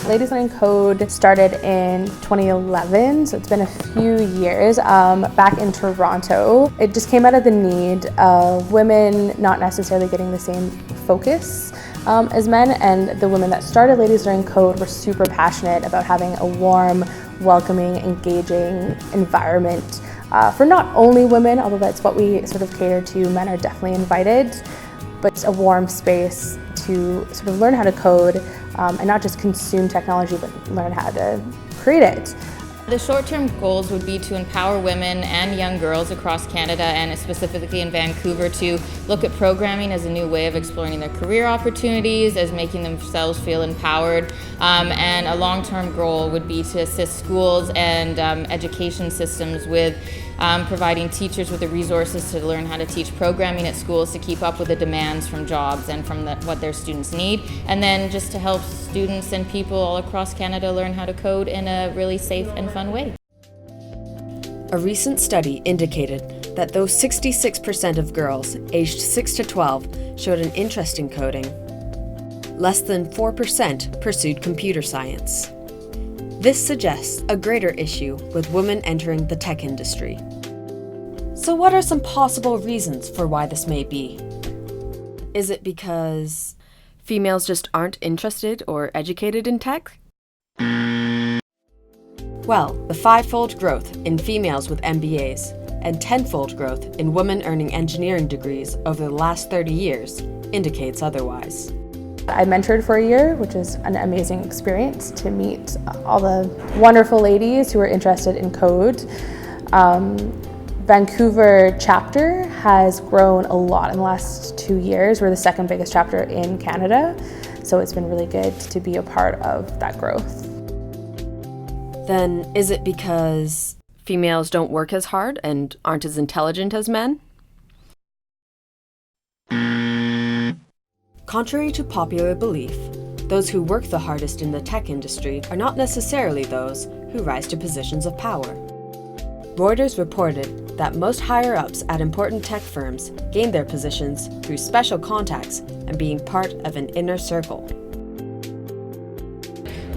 Ladies Learning Code started in 2011, so it's been a few years, back in Toronto. It just came out of the need of women not necessarily getting the same focus as men, and the women that started Ladies Learning Code were super passionate about having a warm, welcoming, engaging environment for not only women, although that's what we sort of cater to. Men are definitely invited, but it's a warm space to sort of learn how to code and not just consume technology, but learn how to create it. The short-term goals would be to empower women and young girls across Canada, and specifically in Vancouver, to look at programming as a new way of exploring their career opportunities, as making themselves feel empowered. And a long-term goal would be to assist schools and education systems with providing teachers with the resources to learn how to teach programming at schools to keep up with the demands from jobs and from what their students need, and then just to help students and people all across Canada learn how to code in a really safe and fun way. A recent study indicated that though 66% of girls aged 6 to 12 showed an interest in coding, less than 4% pursued computer science. This suggests a greater issue with women entering the tech industry. So what are some possible reasons for why this may be? Is it because females just aren't interested or educated in tech? Well, the 5-fold growth in females with MBAs and 10-fold growth in women earning engineering degrees over the last 30 years indicates otherwise. I mentored for a year, which is an amazing experience to meet all the wonderful ladies who are interested in code. Vancouver chapter has grown a lot in the last 2 years. We're the second biggest chapter in Canada, so it's been really good to be a part of that growth. Then is it because females don't work as hard and aren't as intelligent as men? Contrary to popular belief, those who work the hardest in the tech industry are not necessarily those who rise to positions of power. Reuters reported that most higher-ups at important tech firms gained their positions through special contacts and being part of an inner circle.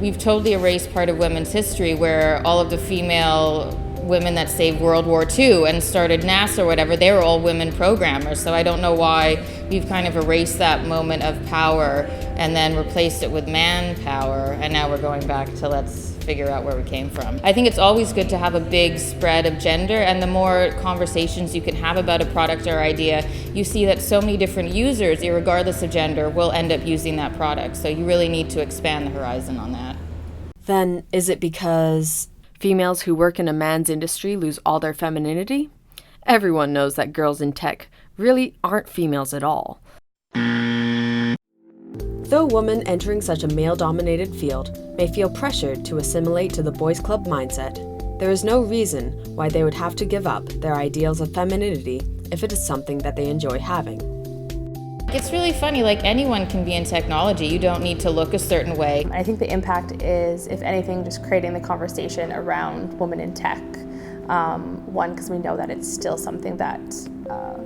We've totally erased part of women's history where all of the female women that saved World War II and started NASA or whatever, they were all women programmers. So I don't know why we've kind of erased that moment of power and then replaced it with manpower, and now we're going back to let's figure out where we came from. I think it's always good to have a big spread of gender, and the more conversations you can have about a product or idea, you see that so many different users, regardless of gender, will end up using that product. So you really need to expand the horizon on that. Then is it because females who work in a man's industry lose all their femininity? Everyone knows that girls in tech really aren't females at all. Though women entering such a male-dominated field may feel pressured to assimilate to the boys' club mindset, there is no reason why they would have to give up their ideals of femininity if it is something that they enjoy having. It's really funny, like anyone can be in technology. You don't need to look a certain way. I think the impact is, if anything, just creating the conversation around women in tech. One, because we know that it's still something that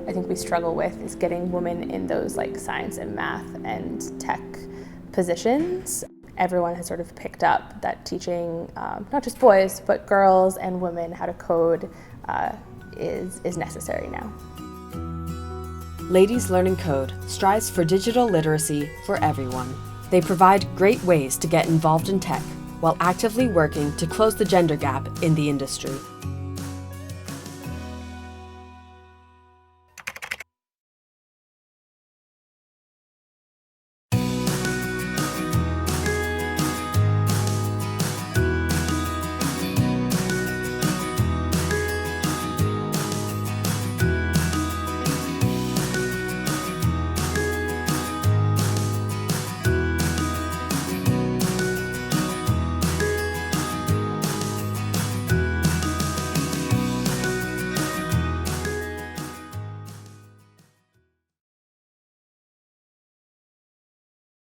I think we struggle with, is getting women in those like science and math and tech positions. Everyone has sort of picked up that teaching not just boys, but girls and women how to code is necessary now. Ladies Learning Code strives for digital literacy for everyone. They provide great ways to get involved in tech while actively working to close the gender gap in the industry.